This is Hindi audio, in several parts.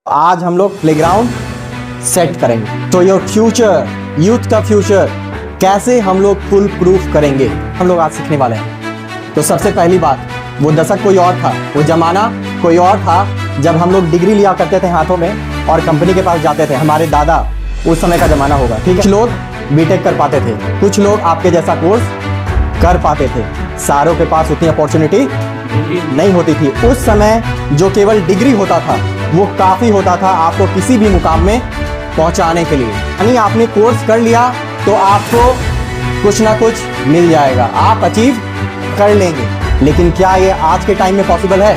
आज हम लोग प्लेग्राउंड सेट करेंगे। तो योर फ्यूचर, यूथ का फ्यूचर कैसे हम लोग फुल प्रूफ करेंगे, हम लोग आज सीखने वाले हैं। तो सबसे पहली बात, वो दशक कोई और था, वो जमाना कोई और था जब हम लोग डिग्री लिया करते थे हाथों में और कंपनी के पास जाते थे। हमारे दादा उस समय का जमाना होगा, ठीक है। कुछ लोग बीटेक कर पाते थे, कुछ लोग आपके जैसा कोर्स कर पाते थे। सारों के पास उतनी अपॉर्चुनिटी नहीं होती थी। उस समय जो केवल डिग्री होता था वो काफ़ी होता था आपको किसी भी मुकाम में पहुंचाने के लिए। यानी आपने कोर्स कर लिया तो आपको कुछ ना कुछ मिल जाएगा, आप अचीव कर लेंगे। लेकिन क्या ये आज के टाइम में पॉसिबल है?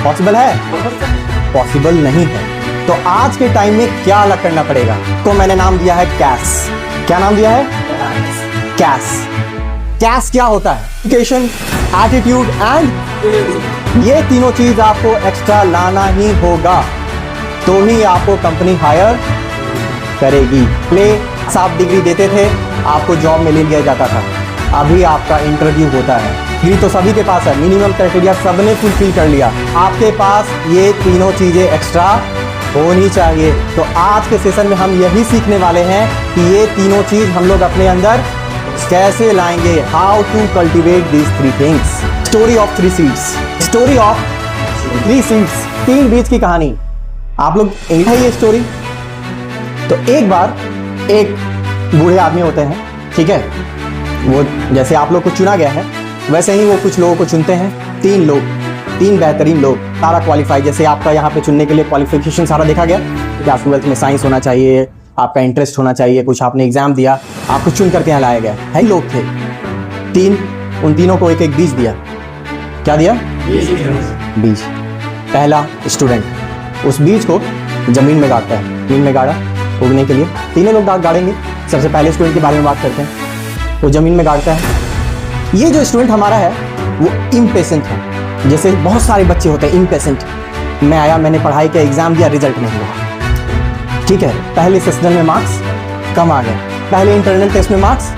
पॉसिबल है? पॉसिबल नहीं है। तो आज के टाइम में क्या अलग करना पड़ेगा? तो मैंने नाम दिया है कैश। क्या नाम दिया है? कैश। कैश क्या होता है? एजुकेशन, एटीट्यूड एंड ये तीनों चीज आपको एक्स्ट्रा लाना ही होगा, तो ही आपको कंपनी हायर करेगी। प्ले आप डिग्री देते थे, आपको जॉब में ले लिया जाता था। अभी आपका इंटरव्यू होता है, डिग्री तो सभी के पास है, मिनिमम क्राइटेरिया सबने फुलफिल कर लिया। आपके पास ये तीनों चीजें एक्स्ट्रा होनी चाहिए। तो आज के सेशन में हम यही सीखने वाले हैं कि ये तीनों चीज हम लोग अपने अंदर कैसे लाएंगे। How to cultivate these three things. Story of three seeds. Story of three seeds, तीन बीज की कहानी। आप लोग है ये स्टोरी। तो एक बार एक बूढ़े आदमी होते हैं, ठीक है, वो जैसे आप लोग को चुना गया है वैसे ही वो कुछ लोगों को चुनते हैं। तीन लोग, तीन बेहतरीन लोग, सारा क्वालिफाई। जैसे आपका यहाँ पे चुनने के लिए क्वालिफिकेशन सारा देखा गया, क्लास 12th में साइंस होना चाहिए, आपका इंटरेस्ट होना चाहिए, कुछ आपने एग्जाम दिया, आपको चुन करके यहाँ लाया गया है। लोग थे तीन, उन तीनों को एक एक बीज दिया। क्या दिया? बीज। पहला स्टूडेंट उस बीज को जमीन में गाड़ता है, जमीन में गाड़ा उगने के लिए। तीनों लोग गाड़ेंगे। सबसे पहले स्टूडेंट के बारे में बात करते हैं। वो जमीन में गाड़ता है। ये जो स्टूडेंट हमारा है वो इम्पेशेंट है। जैसे बहुत सारे बच्चे होते हैं इम्पेशेंट। मैं आया, मैंने पढ़ाई किया, एग्जाम दिया, रिजल्ट नहीं हुआ, ठीक है। पहले सेशनल में मार्क्स कम आ गए, पहले इंटरनल टेस्ट में मार्क्स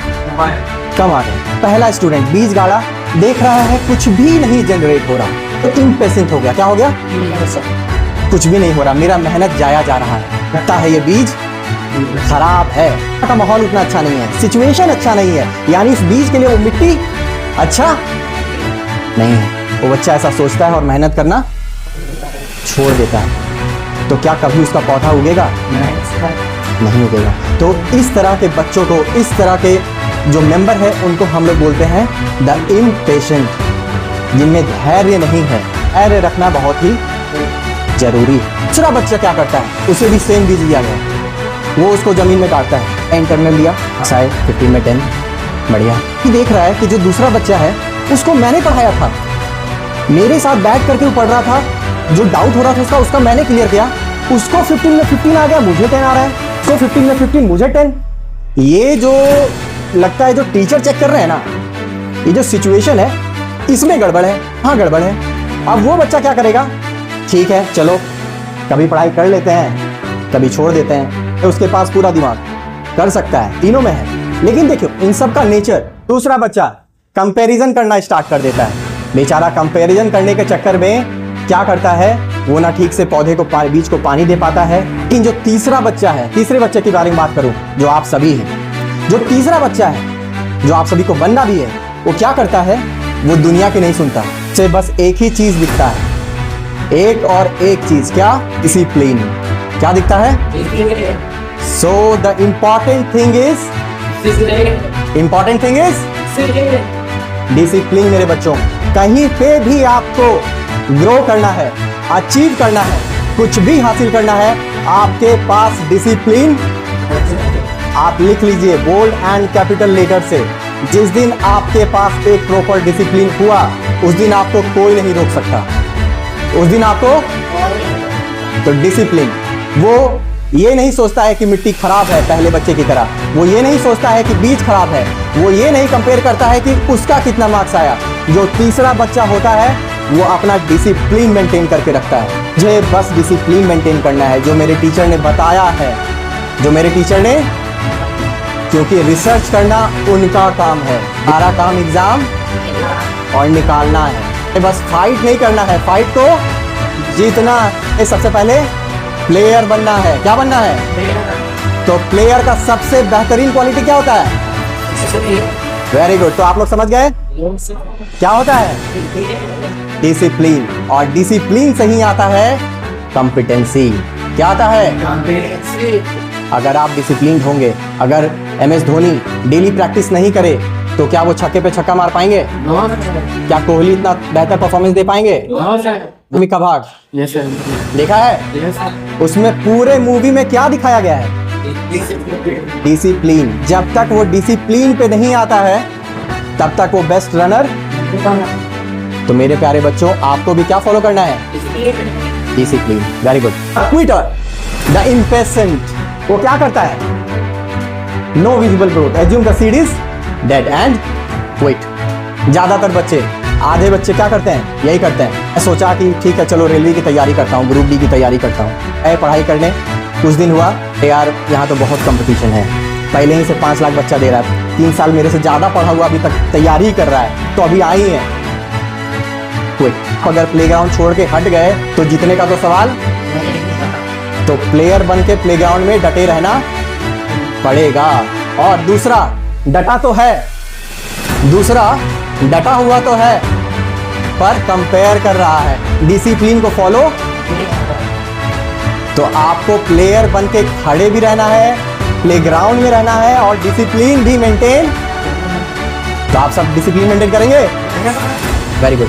कम आ गए। पहला स्टूडेंट बीज गाड़ा, देख रहा है कुछ भी नहीं जनरेट हो रहा, तो इम्पेशेंट हो गया। क्या हो गया? कुछ भी नहीं हो रहा, मेरा मेहनत जाया जा रहा है, लगता है ये बीज खराब है, का माहौल उतना अच्छा नहीं है, सिचुएशन अच्छा नहीं है, यानी उस बीज के लिए वो मिट्टी अच्छा नहीं है। वो बच्चा ऐसा सोचता है और मेहनत करना छोड़ देता है। तो क्या कभी उसका पौधा उगेगा? नहीं उगेगा। तो इस तरह के बच्चों को, इस तरह के जो मेंबर है उनको हम लोग बोलते हैं द इम्पेशेंट, जिनमें धैर्य नहीं है। धैर्य रखना बहुत ही जरूरी है। दूसरा बच्चा क्या करता है? उसे भी सेम बीज दिया गया, वो उसको जमीन में काटता है। इंटरनल लिया, 15 में 10, बढ़िया। ये देख रहा है कि जो दूसरा बच्चा है उसको मैंने पढ़ाया था, मेरे साथ बैठ करके वो पढ़ रहा था, जो डाउट हो रहा था उसका मैंने क्लियर किया। उसको 15 में 15 आ गया, मुझे 10 आ रहा है। उसको 15 में 15, मुझे 10। ये जो लगता है जो टीचर चेक कर रहे हैं ना, ये जो सिचुएशन है इसमें गड़बड़ है। हाँ गड़बड़ है। अब वो बच्चा क्या करेगा? ठीक है चलो, कभी पढ़ाई कर लेते हैं, कभी छोड़ देते हैं। तो उसके पास पूरा दिमाग कर सकता है, तीनों में है। लेकिन देखियो इन सब का नेचर, दूसरा बच्चा कंपैरिजन करना स्टार्ट कर देता है। बेचारा कंपैरिजन करने के चक्कर में क्या करता है, वो ना ठीक से पौधे को, बीज को पानी दे पाता है। लेकिन जो तीसरा बच्चा है, तीसरे बच्चे के बारे में बात करूं, जो आप सभी हैं, जो तीसरा बच्चा है, जो आप सभी को बनना भी है, वो क्या करता है? वो दुनिया की नहीं सुनता, उसे बस एक ही चीज दिखता है, एक और एक चीज। क्या? डिसिप्लिन। क्या दिखता है? So the important thing is discipline. मेरे बच्चों, कहीं पे भी आपको ग्रो करना है, अचीव करना है, कुछ भी हासिल करना है, आपके पास डिसिप्लिन। आप लिख लीजिए बोल्ड एंड कैपिटल लेटर से, जिस दिन आपके पास एक प्रॉपर डिसिप्लिन हुआ उस दिन आपको कोई नहीं रोक सकता। उस दिन आपको तो डिसिप्लिन, वो ये नहीं सोचता है कि मिट्टी खराब है पहले बच्चे की तरह, वो ये नहीं सोचता है कि बीज खराब है, वो ये नहीं कंपेयर करता है कि उसका कितना मार्क्स आया। जो तीसरा बच्चा होता है वो अपना डिसिप्लिन मेंटेन करके रखता है। मुझे बस डिसिप्लिन मेंटेन करना है, जो मेरे टीचर ने बताया है, जो मेरे टीचर ने, क्योंकि रिसर्च करना उनका काम है, हमारा काम एग्जाम और निकालना है। बस फाइट नहीं करना है, फाइट को जीतना है। सबसे पहले प्लेयर बनना है। क्या बनना है? तो प्लेयर का सबसे बेहतरीन क्वालिटी क्या होता है? Very good. तो आप लोग समझ गए क्या होता है? डिसिप्लिन। और डिसिप्लिन से ही आता है कॉम्पिटेंसी। क्या आता है? अगर आप डिसिप्लिन होंगे, अगर MS धोनी डेली प्रैक्टिस नहीं करे तो क्या वो छक्के पे छक्का मार पाएंगे? क्या कोहली इतना बेहतर परफॉर्मेंस दे पाएंगे? मूवी का भाग देखा है? उसमें पूरे मूवी में क्या दिखाया गया है? डिसिप्लिन। जब तक वो डिसिप्लिन पे नहीं आता है तब तक वो बेस्ट रनर। तो मेरे प्यारे बच्चों, आपको भी क्या फॉलो करना है? Discipline. Very good. Quitter, the impatient, वो क्या करता है? No visible growth, assume the seed is dead and quit. ज्यादातर बच्चे, आधे बच्चे क्या करते हैं? यही करते हैं। मैं सोचा कि ठीक है चलो रेलवे की तैयारी करता हूँ, ग्रुप डी की तैयारी करता हूँ। पढ़ाई करने कुछ दिन हुआ, यार यहाँ तो बहुत कंपटीशन है, पहले ही से 5 लाख बच्चा दे रहा है, 3 साल मेरे से ज्यादा पढ़ा हुआ अभी तक तैयारी ही कर रहा है, तो अभी आई है क्विट। अगर प्लेग्राउंड छोड़ के हट गए तो जीतने का तो सवाल। तो प्लेयर बन के प्लेग्राउंड में डटे रहना पड़ेगा। और दूसरा, डटा तो है, दूसरा डटा हुआ तो है, पर कंपेयर कर रहा है, डिसिप्लिन को फॉलो। तो आपको प्लेयर बन के खड़े भी रहना है, प्लेग्राउंड में रहना है और डिसिप्लिन भी मेंटेन। तो आप सब डिसिप्लिन मेंटेन करेंगे? Very good.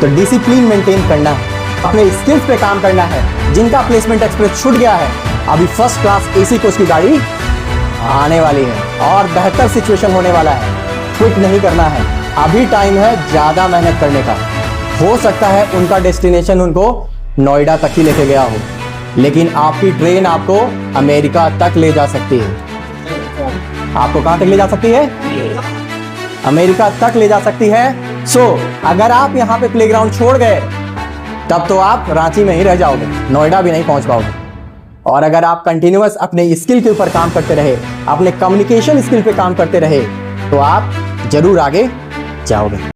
तो डिसिप्लिन मेंटेन करना है, अपने स्किल्स पे काम करना है। जिनका प्लेसमेंट एक्सप्रेस छूट गया है, अभी फर्स्ट क्लास AC कोच की गाड़ी आने वाली है और बेहतर सिचुएशन होने वाला है। क्विट नहीं करना है, अभी टाइम है ज्यादा मेहनत करने का। हो सकता है उनका डेस्टिनेशन उनको नोएडा तक ही लेके गया हो, लेकिन आपकी ट्रेन आपको अमेरिका तक ले जा सकती है। आपको कहां तक ले जा सकती है? अमेरिका तक ले जा सकती है। अगर आप यहाँ पे प्लेग्राउंड छोड़ गए तब तो आप रांची में ही रह जाओगे, नोएडा भी नहीं पहुंच पाओगे। और अगर आप कंटिन्यूअस अपने स्किल के ऊपर काम करते रहे, अपने कम्युनिकेशन स्किल पे काम करते रहे, तो आप जरूर आगे जाओगे।